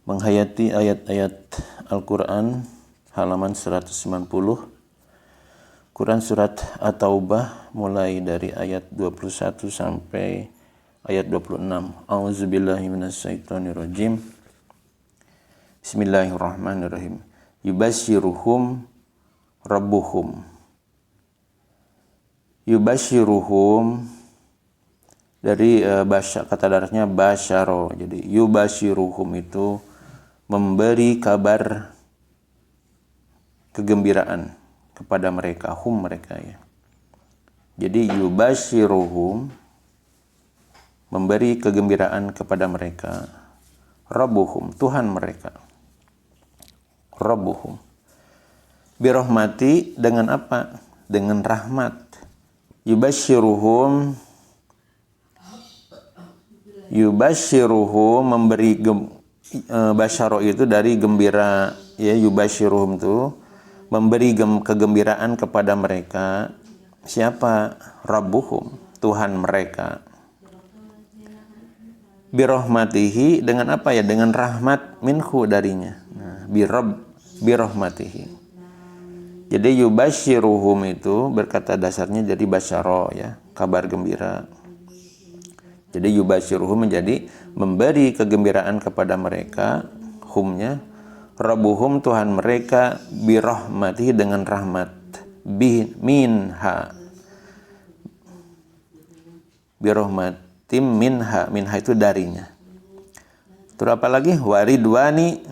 menghayati ayat-ayat Al-Quran halaman 190, Quran surat At-Taubah mulai dari ayat 21 sampai ayat 26. A'udzubillahi minasyaitonirrajim. Bismillahirrahmanirrahim. Yubasyiruhum rabbuhum. Yubasyiruhum dari kata daratnya basyaro. Jadi yubasyiruhum itu memberi kabar kegembiraan kepada mereka, mereka ya. Jadi yubasyiruhum memberi kegembiraan kepada mereka, rabbuhum Tuhan mereka, rabbuhum birahmati dengan apa? Dengan rahmat. Yubasyiruhum memberi basyaro itu dari gembira ya. Yubasyiruhum itu memberi kegembiraan kepada mereka. Siapa? Rabbuhum Tuhan mereka. Birahmatihi dengan apa ya? Dengan rahmat minhu darinya. Nah, birahmatihi. Jadi yubasyiruhum itu berkata dasarnya jadi basyaro ya, kabar gembira. Jadi yubasyiruhum menjadi memberi kegembiraan kepada mereka, humnya, rabbuhum Tuhan mereka, birahmatihi dengan rahmat, minha, birahmatim minha itu darinya. Terus apa lagi? Waridwani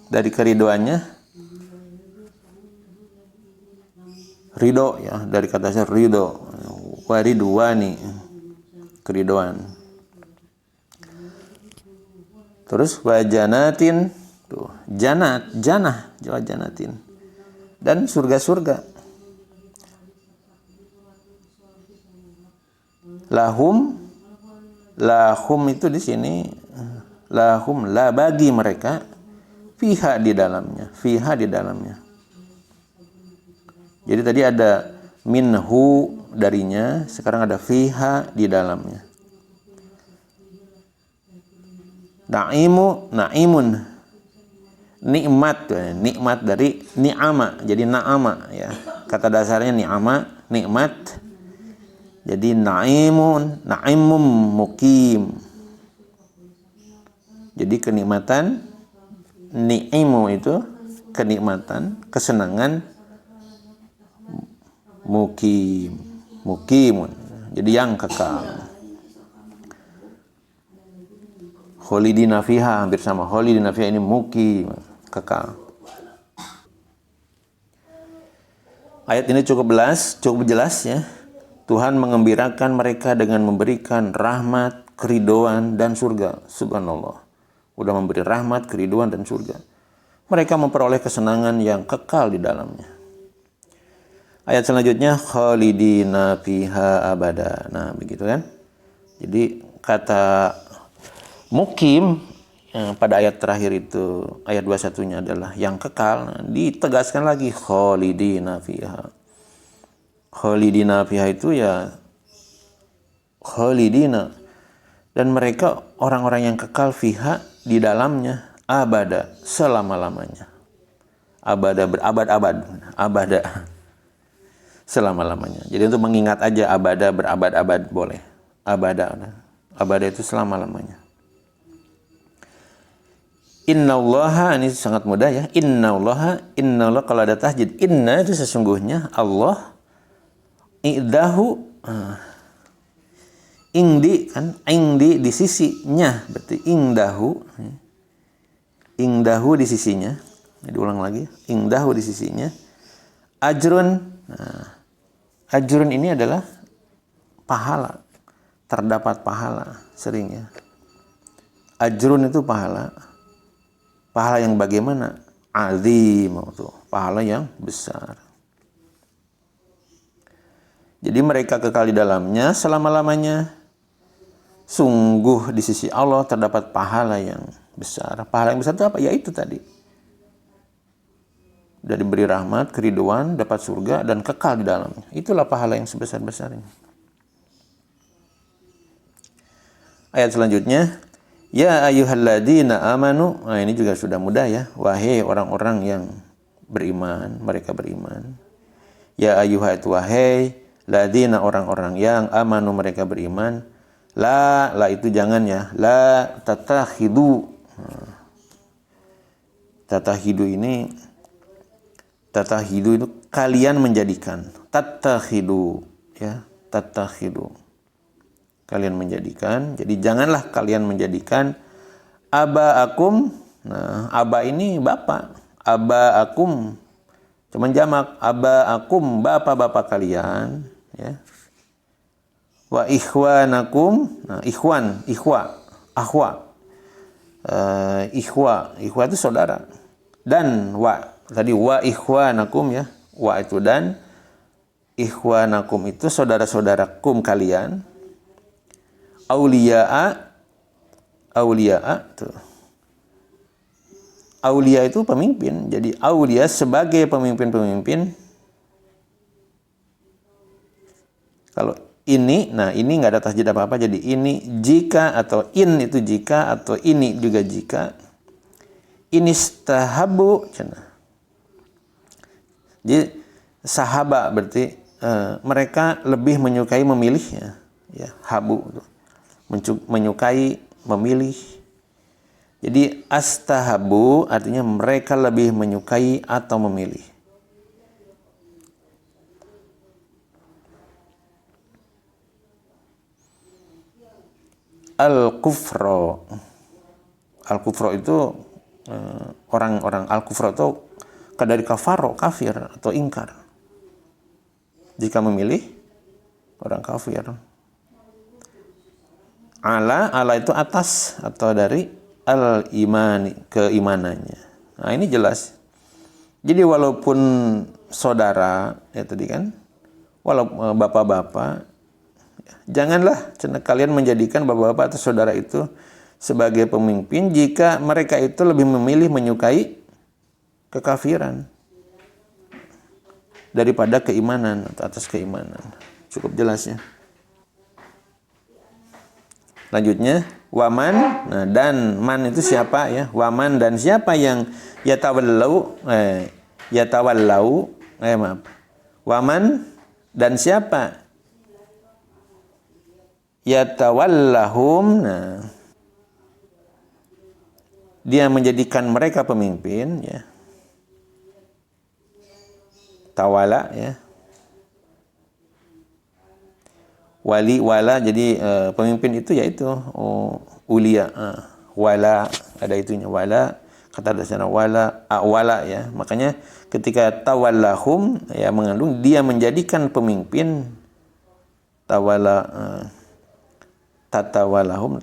dari keridoannya, ridho ya, dari kata dasar ridho, waridwani keridoan. Terus wajanatin, tuh janah janatin, dan surga-surga. Lahum itu di sini lahum la bagi mereka, fiha di dalamnya. Jadi tadi ada minhu darinya, sekarang ada fiha di dalamnya. Na'imun nikmat dari ni'ama, jadi na'ama ya. Kata dasarnya ni'ama, nikmat. Jadi na'imum mukim. Jadi kenikmatan, ni'imu itu kenikmatan, kesenangan, mukimun. Jadi yang kekal. Khalidina fiha, hampir sama. Khalidina fiha ini mukim, kekal. Ayat ini cukup jelas ya. Tuhan mengembirakan mereka dengan memberikan rahmat, keridoan, dan surga. Subhanallah. Udah memberi rahmat, keridoan, dan surga. Mereka memperoleh kesenangan yang kekal di dalamnya. Ayat selanjutnya, khalidina fiha abada. Nah, begitu kan. Jadi kata mukim pada ayat terakhir itu, ayat 21-nya adalah yang kekal. Nah, ditegaskan lagi khalidina fiha. Khalidina fiha itu ya khalidina, dan mereka orang-orang yang kekal fiha di dalamnya abada, selama-lamanya. Abada berabad-abad, abada selama-lamanya. Jadi untuk mengingat aja, abada berabad-abad boleh. Abada itu selama-lamanya. Innallaha, ini sangat mudah ya. Innallaha kalau ada tajdid, inna itu sesungguhnya Allah, i'dahu ingdi kan, ingdi di sisinya, berarti ingdahu di sisinya. Jadi ulang lagi, ingdahu di sisinya. Ajrun, ajrun ini adalah pahala, terdapat pahala seringnya. Ajrun itu pahala yang bagaimana? Azim, itu pahala yang besar. Jadi mereka kekal di dalamnya selama-lamanya. Sungguh di sisi Allah terdapat pahala yang besar. Pahala yang besar itu apa? Ya itu tadi. Sudah diberi rahmat, keriduan, dapat surga, dan kekal di dalamnya. Itulah pahala yang sebesar-besarnya. Ayat selanjutnya, Ya ayyuhalladzina amanu. Nah, ini juga sudah mudah ya. Wahai orang-orang yang beriman, mereka beriman. Ya ayyuhat wahai ladzina orang-orang yang amanu mereka beriman. La itu jangan ya. La tatakhidu. Tatakhidu itu kalian menjadikan. Tatakhidu ya, tatakhidu. Kalian menjadikan. Jadi janganlah kalian menjadikan abaakum. Nah, aba ini bapak. Abaakum. Cuman jamak abaakum, bapak-bapak kalian, ya. Wa ikhwanakum. Nah, ikhwan, akhwa. Ikhwa itu saudara. Dan tadi wa ikhwanakum ya. Wa itu dan ikhwanakum itu saudara-saudarakum kalian. Auliya tuh. Aulia itu pemimpin. Jadi aulia sebagai pemimpin-pemimpin. Kalau ini nggak ada tasjid apa-apa. Jadi ini jika atau in itu jika atau ini juga jika. Ini stahabu. Jadi sahabat berarti mereka lebih menyukai memilih ya. Habu menyukai memilih. Jadi astahabu artinya mereka lebih menyukai atau memilih. Al-kufro itu orang-orang al-kufro itu dari kafaro, kafir atau ingkar. Jika memilih orang kafir. Ala itu atas atau dari al-imani, keimanannya. Nah, ini jelas. Jadi walaupun saudara, ya tadi kan, walaupun bapak-bapak, janganlah kalian menjadikan bapak-bapak atau saudara itu sebagai pemimpin jika mereka itu lebih memilih menyukai kekafiran daripada keimanan atau atas keimanan. Cukup jelas ya. Lanjutnya, waman, nah dan man itu siapa ya? Waman dan siapa yang yatawallau, waman dan siapa yatawallahum, nah dia menjadikan mereka pemimpin ya. Tawala ya. Wala jadi pemimpin itu yaitu ulia, wala ada itunya wala, kata dasarnya wala ya. Makanya ketika tawallahum ya mengandung dia menjadikan pemimpin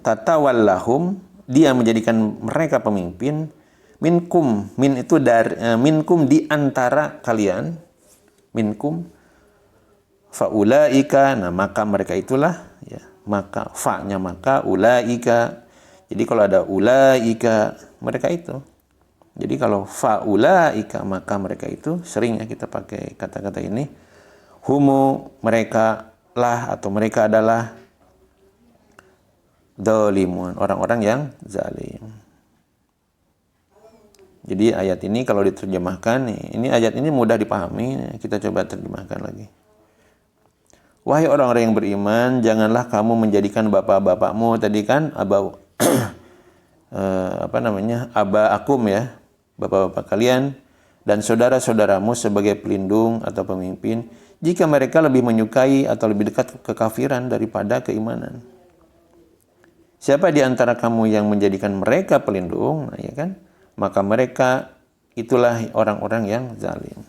tatawallahum dia menjadikan mereka pemimpin minkum, min itu dari minkum di antara kalian, minkum faulaika, nah maka mereka itulah ya, maka fa-nya maka ulaika. Jadi kalau ada ulaika mereka itu. Jadi kalau faulaika maka mereka itu, sering ya kita pakai kata-kata ini. Humu mereka lah atau mereka adalah dzalimun, orang-orang yang zalim. Jadi ayat ini kalau diterjemahkan, ini ayat ini mudah dipahami, kita coba terjemahkan lagi. Wahai orang-orang yang beriman, janganlah kamu menjadikan bapak-bapakmu tadi kan aba akum ya, bapak-bapak kalian dan saudara-saudaramu sebagai pelindung atau pemimpin jika mereka lebih menyukai atau lebih dekat kekafiran daripada keimanan. Siapa di antara kamu yang menjadikan mereka pelindung, nah, ya kan? Maka mereka itulah orang-orang yang zalim.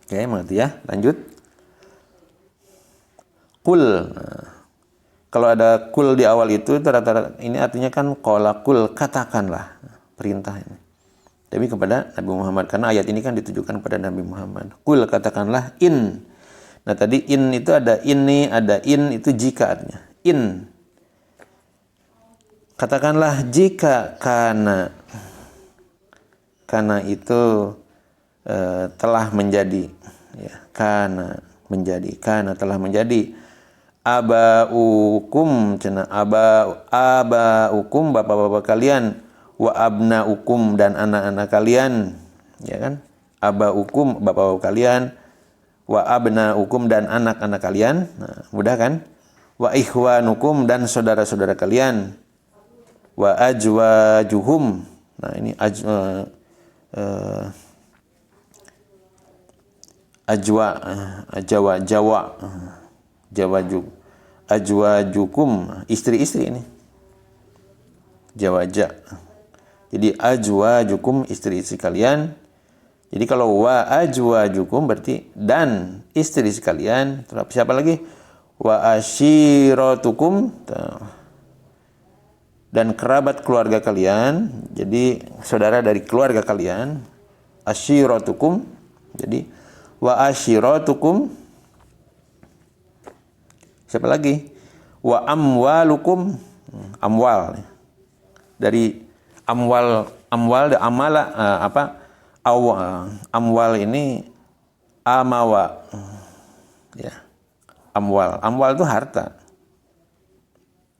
Oke, mengerti ya? Lanjut. Kul. Nah, kalau ada kul di awal itu rata-rata ini artinya kan qala kul, katakanlah, perintah ini. Tapi kepada Nabi Muhammad, karena ayat ini kan ditujukan kepada Nabi Muhammad. Kul, katakanlah in. Nah, tadi in itu ada ini, ada in itu jika artinya. In. Katakanlah jika karena itu telah menjadi ya, karena telah menjadi abaukum cenah abaukum bapak-bapak kalian, wa abnaukum dan anak-anak kalian, ya kan? Abaukum bapak-bapak kalian, wa abnaukum dan anak-anak kalian. Nah, mudah kan? Wa ikhwanukum dan saudara-saudara kalian, wa ajwajuhum. Nah, ini ajwajukum, istri-istri ini. Jawaja. Jadi ajwajukum, istri-istri kalian. Jadi kalau wa ajwajukum berarti dan istri sekalian. Siapa lagi? Wa ashiratukum, dan kerabat keluarga kalian. Jadi saudara dari keluarga kalian. Ashiratukum. Jadi wa ashiratukum. Siapa lagi? Wa amwalukum. Amwal. Dari amwal amala amwal ini amawa, ya, amwal itu harta.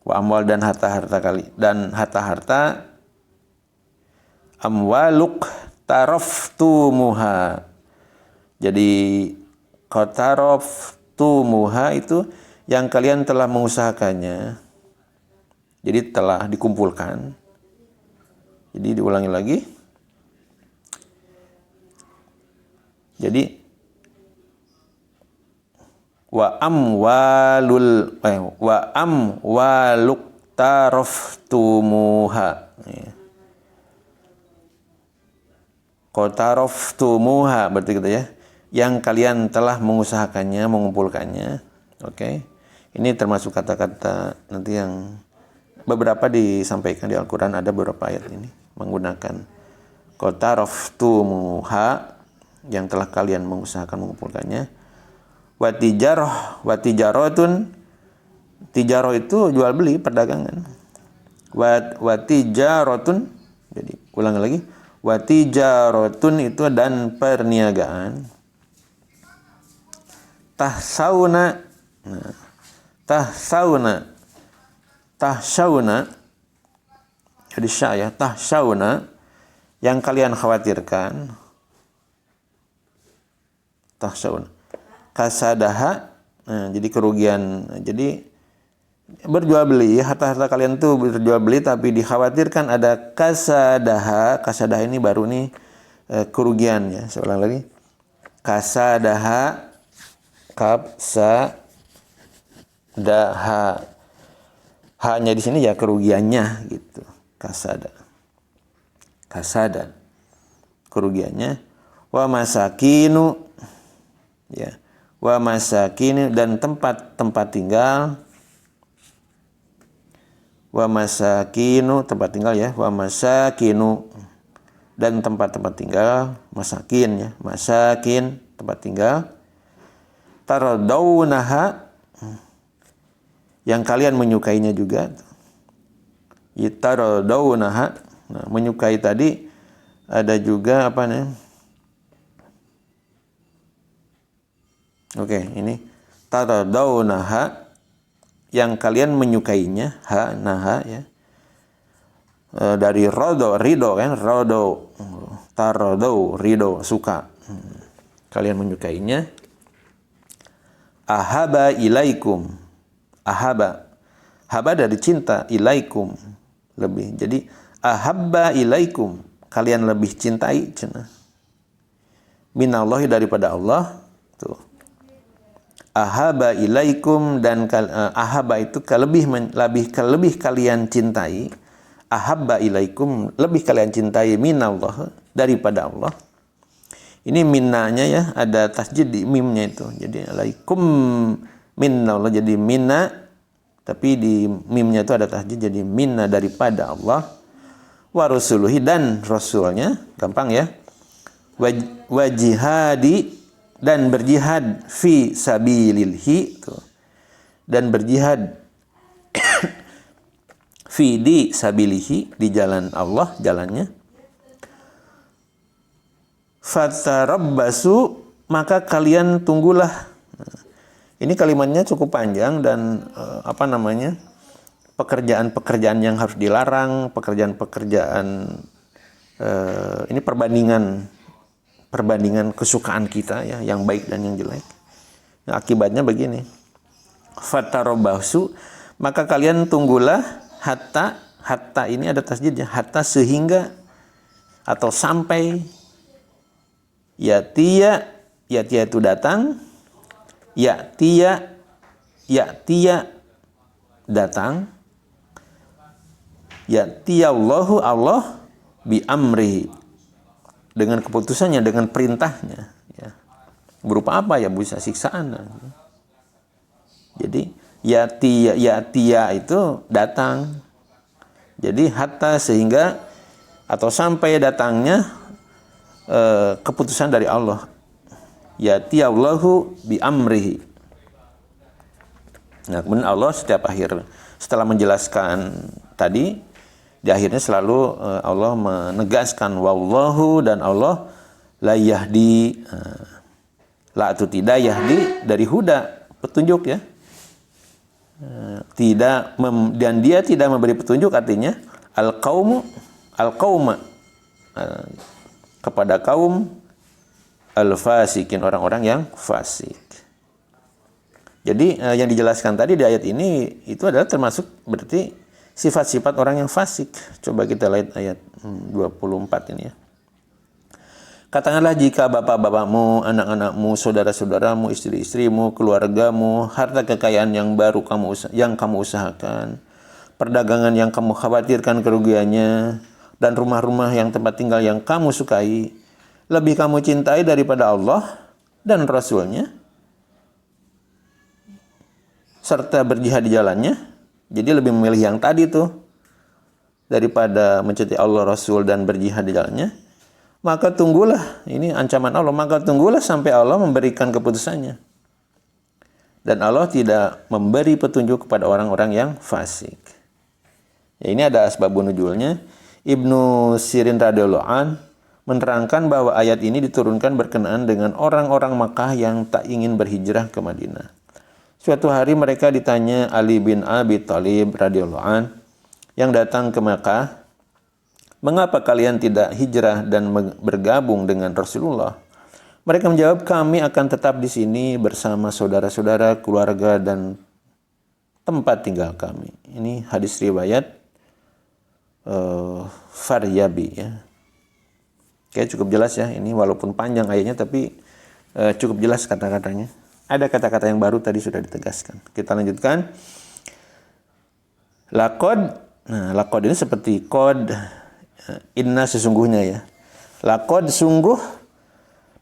Wa amwal dan harta-harta amwaluk taraftumuha. Jadi qataraftumuha itu yang kalian telah mengusahakannya. Jadi telah dikumpulkan. Jadi diulangi lagi. Jadi wa amwaluk taraftumuha. Qataraftumuha berarti gitu ya. Yang kalian telah mengusahakannya, mengumpulkannya. Oke. Ini termasuk kata-kata nanti yang beberapa disampaikan di Al-Qur'an, ada beberapa ayat ini menggunakan qataraftumuha, yang telah kalian mengusahakan mengumpulkannya. Watijaratun, tijaroh itu jual beli, perdagangan. Watijaratun, jadi ulang lagi, watijaratun itu dan perniagaan. Tahsauna, nah, tahsauna, jadi syaya, tahsauna, yang kalian khawatirkan. Tahsauna kasadaha, nah, jadi kerugian. Jadi berjual beli, harta-harta kalian tuh berjual beli tapi dikhawatirkan ada kasadaha. Kasadaha ini baru nih kerugian, ya. Saya ulang lagi. Kasadaha, kapsadaha, hanya di sini ya kerugiannya gitu. Kasada kerugiannya. Wa masakinu, ya, wa masakinu dan tempat tinggal. Wa masakinu tempat tinggal, ya. Wa masakinu dan tempat tinggal. Masakin, ya, masakin tempat tinggal. Taradawnaha, yang kalian menyukainya juga. Taradawnaha, nah, menyukai tadi ada juga apa nih? Oke, ini taradawnaha, yang kalian menyukainya, ya. Dari ridho kan, taradau, ridho, suka. Kalian menyukainya. Ahaba ilaikum, haba dari cinta, ilaikum lebih. Jadi ahabba ilaikum, kalian lebih cintai, cenah. Minallahi, daripada Allah. Tuh. Ahaba ilaikum, dan ahaba itu lebih kalian cintai. Ahabba ilaikum, lebih kalian cintai, minallah, daripada Allah. Ini minnanya, ya, ada tasjid di mimnya itu. Jadi alaikum minallah, jadi minna, tapi di mimnya itu ada tasjid, jadi minna, daripada Allah. Wa rasuluhi, dan rasulnya, gampang, ya. Wajihadi, dan berjihad, fi sabililhi, dan berjihad fi di sabilihi, di jalan Allah, jalannya. Fatarabbasu, maka kalian tunggulah. Ini kalimatnya cukup panjang dan pekerjaan-pekerjaan yang harus dilarang, pekerjaan-pekerjaan ini perbandingan kesukaan kita ya, yang baik dan yang jelek. Nah, akibatnya begini. Fatarabbasu, maka kalian tunggulah hatta ini ada tasdidnya, hatta sehingga atau sampai yatia itu datang, yatia datang, yatiyallahu Allah bi amri, dengan keputusannya, dengan perintahnya ya. Berupa apa ya? Bisa siksaan. Jadi yatia itu datang. Jadi hatta sehingga atau sampai datangnya keputusan dari Allah. Yatiyallahu bi amrihi. Nah, kemudian Allah setelah menjelaskan tadi, di akhirnya selalu Allah menegaskan wallahu, dan Allah la yahdi, la itu tidak, yahdi dari huda, petunjuk ya. Dan dia tidak memberi petunjuk, artinya al-qauma kepada kaum al-fasikin, orang-orang yang fasik. Jadi yang dijelaskan tadi di ayat ini itu adalah termasuk berarti sifat-sifat orang yang fasik. Coba kita lihat ayat 24 ini ya. Katakanlah jika bapak-bapakmu, anak-anakmu, saudara-saudaramu, istri-istrimu, keluargamu, harta kekayaan yang baru kamu usahakan, perdagangan yang kamu khawatirkan kerugiannya, dan rumah-rumah yang tempat tinggal yang kamu sukai, lebih kamu cintai daripada Allah dan Rasul-Nya, serta berjihad di jalannya. Jadi lebih memilih yang tadi tuh daripada mencintai Allah, Rasul, dan berjihad di jalannya. Maka tunggulah, ini ancaman Allah, maka tunggulah sampai Allah memberikan keputusannya. Dan Allah tidak memberi petunjuk kepada orang-orang yang fasik. Ya, ini ada asbabun nuzulnya. Ibnu Sirin radhiyallahu an menerangkan bahwa ayat ini diturunkan berkenaan dengan orang-orang Makkah yang tak ingin berhijrah ke Madinah. Suatu hari mereka ditanya Ali bin Abi Thalib radhiyallahu an yang datang ke Makkah, "Mengapa kalian tidak hijrah dan bergabung dengan Rasulullah?" Mereka menjawab, "Kami akan tetap di sini bersama saudara-saudara, keluarga, dan tempat tinggal kami." Ini hadis riwayat Faryabi ya. Kayak cukup jelas ya, ini walaupun panjang ayatnya tapi cukup jelas kata-katanya. Ada kata-kata yang baru tadi sudah ditegaskan. Kita lanjutkan. Laqad ini seperti qad, inna sesungguhnya ya. Laqad sungguh,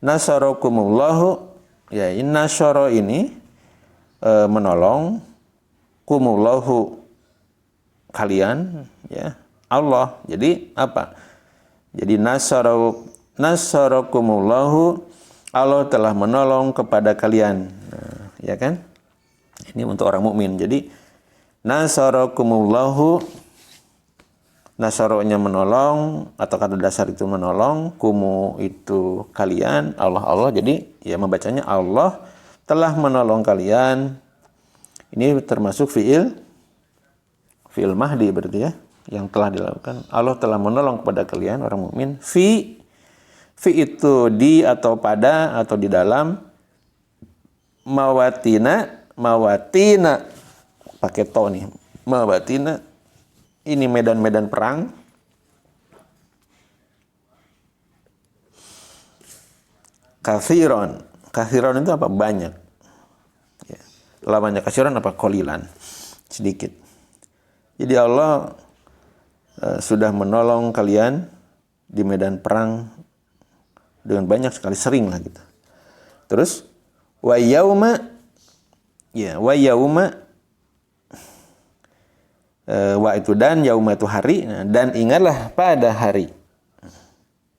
nasarakumullahu, ya, inna syara ini menolong, kumullahu kalian ya, Allah. Jadi apa? Jadi nasarakumullahu, Allah telah menolong kepada kalian. Nah, ya kan? Ini untuk orang mukmin. Jadi nasarakumullahu, nasaronya menolong, atau kata dasar itu menolong, kumu itu kalian, Allah. Jadi ya membacanya Allah telah menolong kalian. Ini termasuk fi'il mahdi berarti ya, yang telah dilakukan. Allah telah menolong kepada kalian orang mukmin. Fi itu di atau pada atau di dalam, mawatina pakai to nih, mawatina ini medan-medan perang. Kathiron itu apa? Banyak ya. Lawannya kathiron apa? Qalilan, sedikit. Jadi Allah sudah menolong kalian di medan perang dengan banyak sekali, sering lah gitu. Terus wa yauma wa itu dan, yauma itu hari, dan ingatlah pada hari.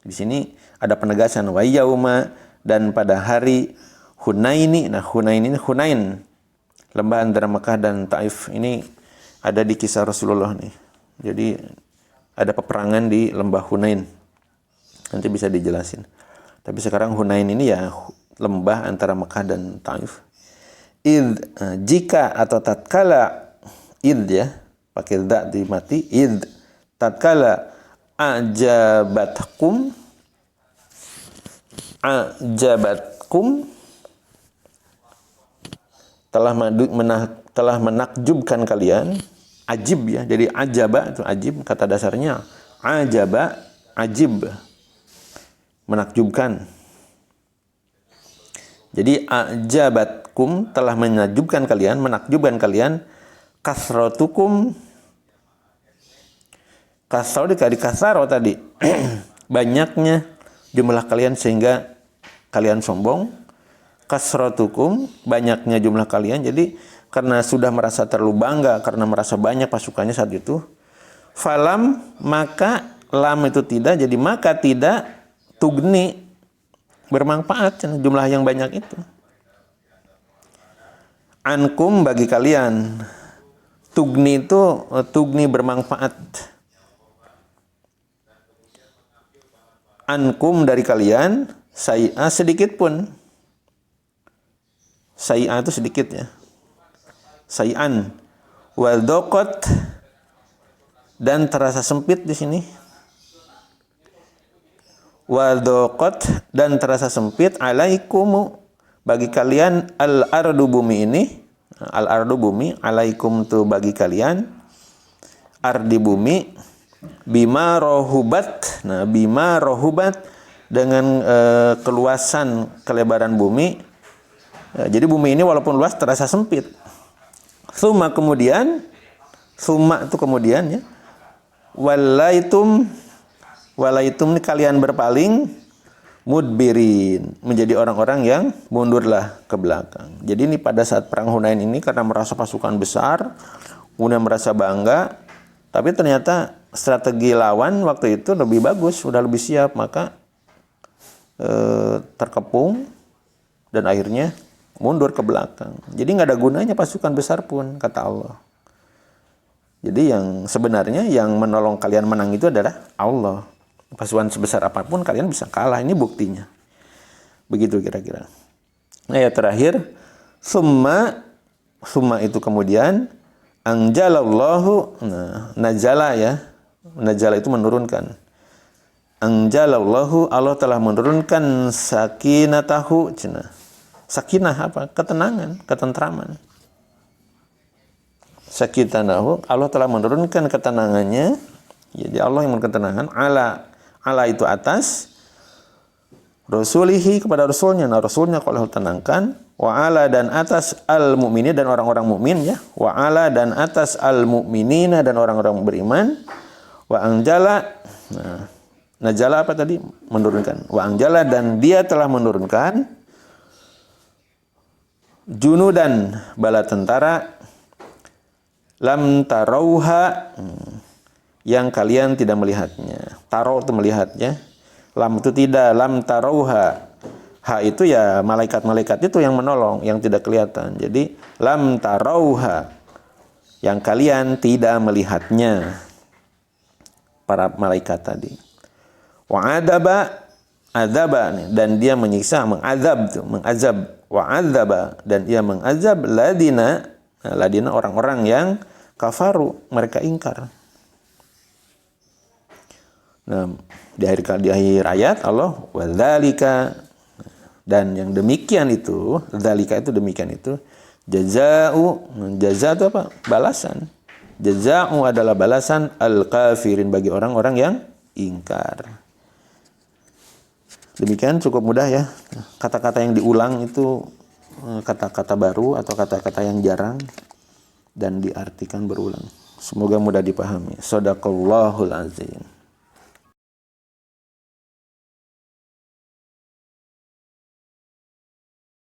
Di sini ada penegasan wa yauma, dan pada hari Hunaini. Nah, Hunain, lembah antara Mekah dan Taif. Ini ada di kisah Rasulullah nih. Jadi ada peperangan di lembah Hunain. Nanti bisa dijelasin. Tapi sekarang Hunain ini ya lembah antara Mekah dan Taif. jika atau tatkala ya, pakai da di mati, tatkala ajabatkum telah menakjubkan kalian, ajib ya, jadi ajaba itu ajib, kata dasarnya ajaba, ajib, menakjubkan. Jadi ajabatkum telah menakjubkan kalian, kasratukum, kasro dikali kasaro tadi, banyaknya jumlah kalian sehingga kalian sombong. Kasratukum, banyaknya jumlah kalian, jadi karena sudah merasa terlalu bangga karena merasa banyak pasukannya saat itu. Falam, maka lam itu tidak, jadi maka tidak tugni, bermanfaat jumlah yang banyak itu. Ankum, bagi kalian. Tugni itu tugni bermanfaat. Ankum, dari kalian, say'a, sedikit pun. Say'a itu sedikit ya. Say'an. Waldokot, dan terasa sempit di sini. Waldokot, dan terasa sempit, alaikumu, bagi kalian, al-ardu, bumi ini. Al-ardu, bumi, alaikum tu bagi kalian, ardi, bumi, bima rohubat. Nah, bima rohubat, dengan keluasan kelebaran bumi. Jadi bumi ini walaupun luas terasa sempit. Suma, kemudian, suma itu kemudian ya. Walaitum ini kalian berpaling, mudbirin, menjadi orang-orang yang mundurlah ke belakang. Jadi ini pada saat perang Hunain ini karena merasa pasukan besar, kemudian merasa bangga, tapi ternyata strategi lawan waktu itu lebih bagus, sudah lebih siap, maka terkepung dan akhirnya mundur ke belakang. Jadi nggak ada gunanya pasukan besar pun, kata Allah. Jadi yang sebenarnya yang menolong kalian menang itu adalah Allah. Pasukan sebesar apapun kalian bisa kalah, ini buktinya. Begitu kira-kira. Nah, ya terakhir, summa itu kemudian, anjalallahu, najala ya. Najala itu menurunkan. Anjalallahu, Allah telah menurunkan sakinatahu, sakinah apa? Ketenangan, ketentraman. Sakinahu, Allah telah menurunkan ketenangannya. Jadi Allah yang memberikan ketenangan. Ala itu atas. Rasulihi, kepada Rasulnya. Nah, Rasulnya kalau Allah tenangkan. Wa ala, dan atas al-mu'minin, dan orang-orang mukmin ya. Wa ala, dan atas al-mu'minina, dan orang-orang beriman. Wa anjala. Nah, najala apa tadi? Menurunkan. Wa anjala, dan dia telah menurunkan junudan, bala tentara, lam tarauha, yang kalian tidak melihatnya. Taro itu melihatnya, lam itu tidak, lam tarauha. Ha itu ya malaikat-malaikat itu yang menolong, yang tidak kelihatan. Jadi lam tarauha, yang kalian tidak melihatnya, para malaikat tadi. Wa adaba, dan dia menyiksa, mengazab. Wa adzaba, dan ia mengazab ladina orang-orang yang kafaru, mereka ingkar. Nah, di akhir ayat Allah, wadzalika, dan yang demikian itu, dzalika itu demikian itu, jaza itu apa? Balasan. Jaza'u adalah balasan al-kafirin, bagi orang-orang yang ingkar. Demikian, cukup mudah ya. Kata-kata yang diulang itu kata-kata baru atau kata-kata yang jarang dan diartikan berulang. Semoga mudah dipahami. Shadaqallahul azim.